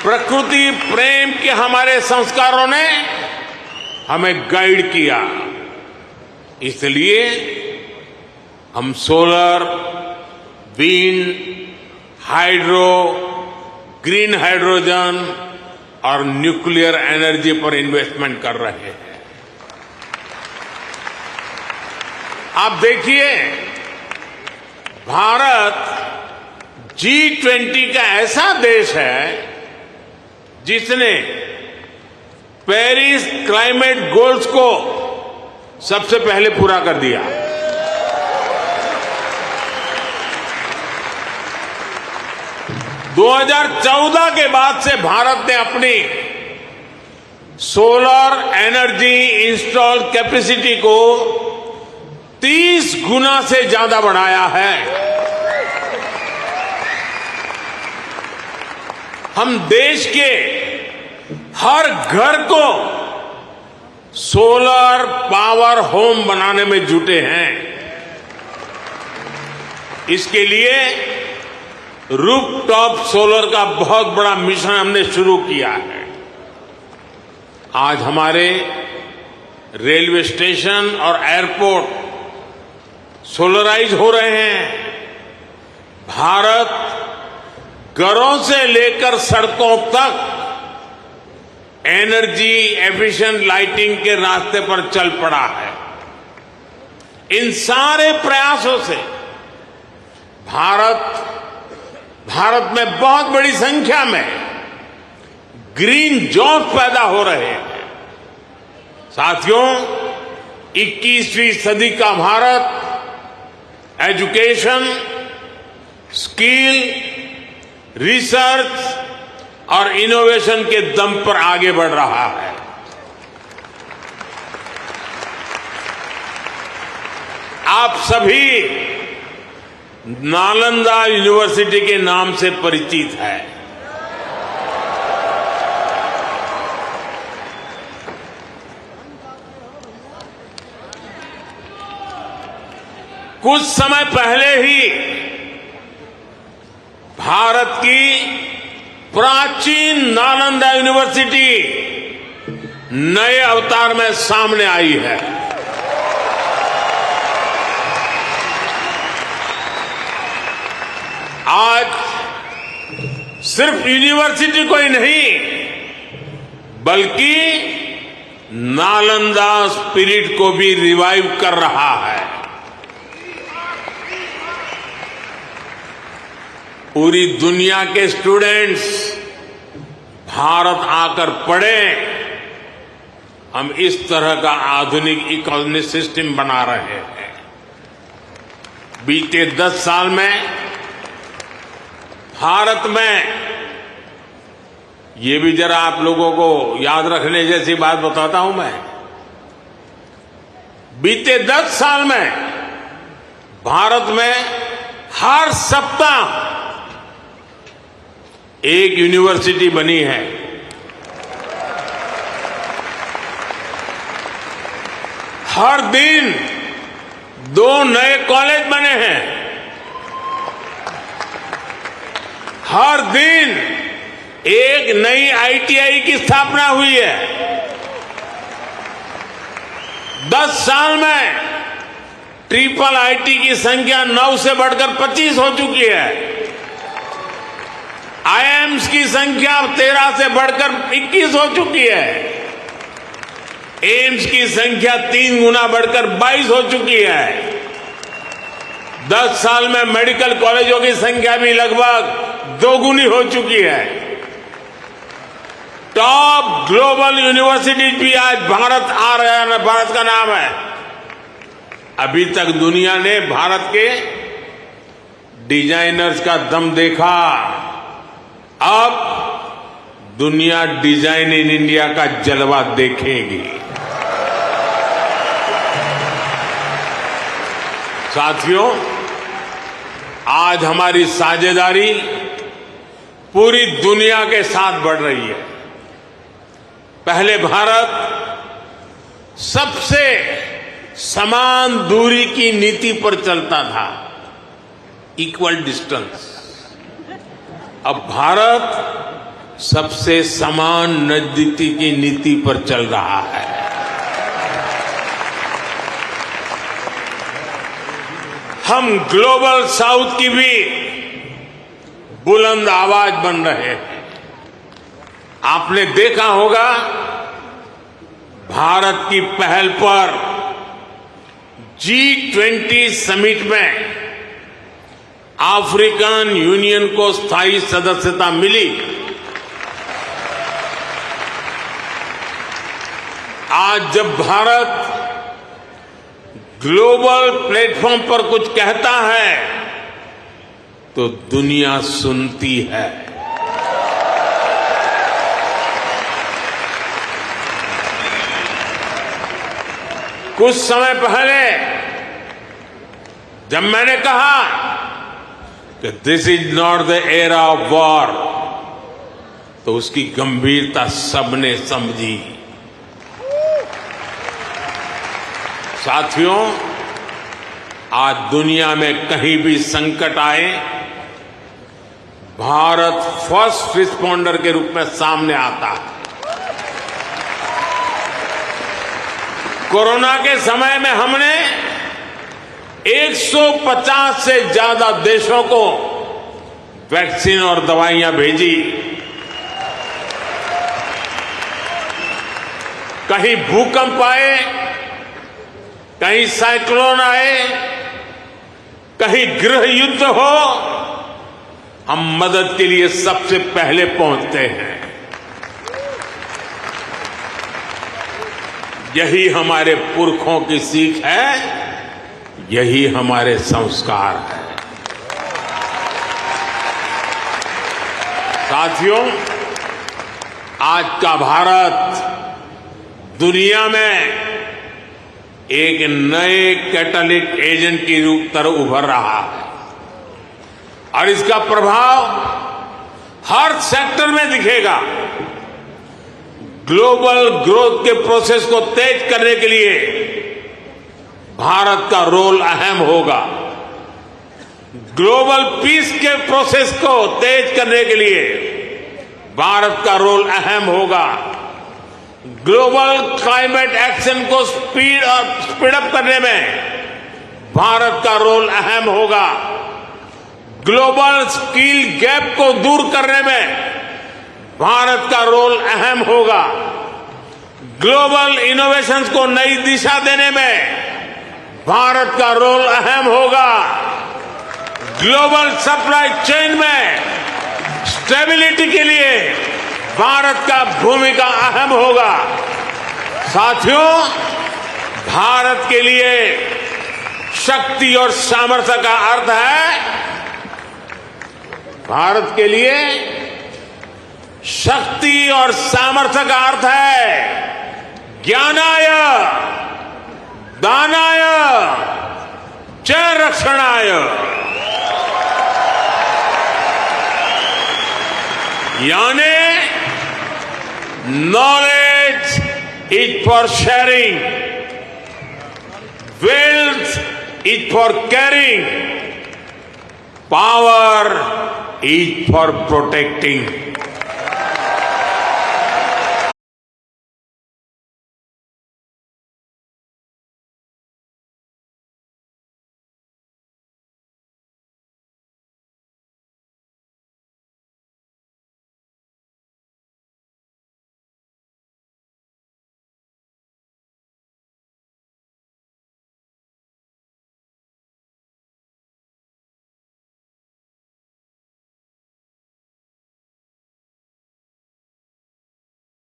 प्रकृति प्रेम के हमारे संस्कारों ने हमें गाइड किया। इसलिए हम solar, wind, hydro, green hydrogen और न्यूक्लियर एनर्जी पर इन्वेस्टमेंट कर रहे हैं। आप देखिए, भारत G20 का ऐसा देश है जिसने पेरिस क्लाइमेट गोल्स को सबसे पहले पूरा कर दिया। दो 2014 के बाद से भारत ने अपनी सोलर एनर्जी इंस्टॉल कैपेसिटी को 30 गुना से ज्यादा बढ़ाया है। हम देश के हर घर को सोलर पावर होम बनाने में जुटे हैं। इसके लिए रूफटॉप सोलर का बहुत बड़ा मिशन हमने शुरू किया है। आज हमारे रेलवे स्टेशन और एयरपोर्ट सोलराइज हो रहे हैं। भारत घरों से लेकर सड़कों तक एनर्जी एफिशिएंट लाइटिंग के रास्ते पर चल पड़ा है। इन सारे प्रयासों से भारत में बहुत बड़ी संख्या में ग्रीन जॉब पैदा हो रहे हैं। साथियों, 21वीं सदी का भारत एजुकेशन, स्किल, रिसर्च और इनोवेशन के दम पर आगे बढ़ रहा है। आप सभी नालंदा यूनिवर्सिटी के नाम से परिचित है। कुछ समय पहले ही भारत की प्राचीन नालंदा यूनिवर्सिटी नए अवतार में सामने आई है। आज सिर्फ यूनिवर्सिटी को ही नहीं, बल्कि नालंदा स्पिरिट को भी रिवाइव कर रहा है। पूरी दुनिया के स्टूडेंट्स भारत आकर पढ़े। हम इस तरह का आधुनिक इकोनॉमिक सिस्टम बना रहे हैं। बीते 10 साल में भारत में, ये भी जरा आप लोगों को याद रखने जैसी बात बताता हूं मैं, बीते 10 साल में भारत में हर सप्ताह एक यूनिवर्सिटी बनी है। हर दिन 2 नए कॉलेज बने हैं। हर दिन एक नई ITI की स्थापना हुई है। 10 साल में ट्रिपल IIT की संख्या 9 से बढ़कर 25 हो चुकी है। IIMs की संख्या 13 से बढ़कर 21 हो चुकी है। एम्स की संख्या 3 गुना बढ़कर 22 हो चुकी है। 10 साल में मेडिकल कॉलेजों की संख्या भी लगभग 2 गुनी हो चुकी है। टॉप ग्लोबल यूनिवर्सिटीज भी आज भारत आ रहे हैं, भारत का नाम है। अभी तक दुनिया ने भारत के डिजाइनर्स का दम देखा। अब दुनिया डिजाइन इन इंडिया का जलवा देखेगी। साथियों, आज हमारी साझेदारी पूरी दुनिया के साथ बढ़ रही है। पहले भारत सबसे समान दूरी की नीति पर चलता था, इक्वल डिस्टेंस। अब भारत सबसे समान नजदीकी की नीति पर चल रहा है। हम ग्लोबल साउथ की भी बुलंद आवाज बन रहे हैं। आपने देखा होगा भारत की पहल पर G20 समिट में अफ्रीकन यूनियन को स्थायी सदस्यता मिली। आज जब भारत ग्लोबल प्लेटफॉर्म पर कुछ कहता है तो दुनिया सुनती है। कुछ समय पहले जब मैंने कहा कि this is not the era of war, तो उसकी गंभीरता सबने समझी। साथियों, आज दुनिया में कहीं भी संकट आए, भारत फर्स्ट रिस्पॉन्डर के रूप में सामने आता है। कोरोना के समय में हमने 150 से ज्यादा देशों को वैक्सीन और दवाइयां भेजी। कहीं भूकंप आए, कहीं साइक्लोन आए, कहीं गृह युद्ध हो, हम मदद के लिए सबसे पहले पहुंचते हैं। यही हमारे पुरखों की सीख है, यही हमारे संस्कार है। साथियों, आज का भारत दुनिया में एक नए कैटलिस्ट एजेंट की तरह उभर रहा है और इसका प्रभाव हर सेक्टर में दिखेगा। ग्लोबल ग्रोथ के प्रोसेस को तेज करने के लिए भारत का रोल अहम होगा। ग्लोबल पीस के प्रोसेस को तेज करने के लिए भारत का रोल अहम होगा। ग्लोबल क्लाइमेट एक्शन को स्पीड अप करने में भारत का रोल अहम होगा। ग्लोबल स्किल गैप को दूर करने में भारत का रोल अहम होगा। ग्लोबल इनोवेशंस को नई दिशा देने में भारत का रोल अहम होगा। ग्लोबल सप्लाई चेन में स्टेबिलिटी के लिए भारत का भूमिका अहम होगा। साथियों, भारत के लिए शक्ति और सामर्थ्य का अर्थ है, भारत के लिए शक्ति और सामर्थ्य का अर्थ है ज्ञानाय, दानाय, च रक्षणाय। यानी knowledge is for sharing, wealth is for caring, power is for protecting.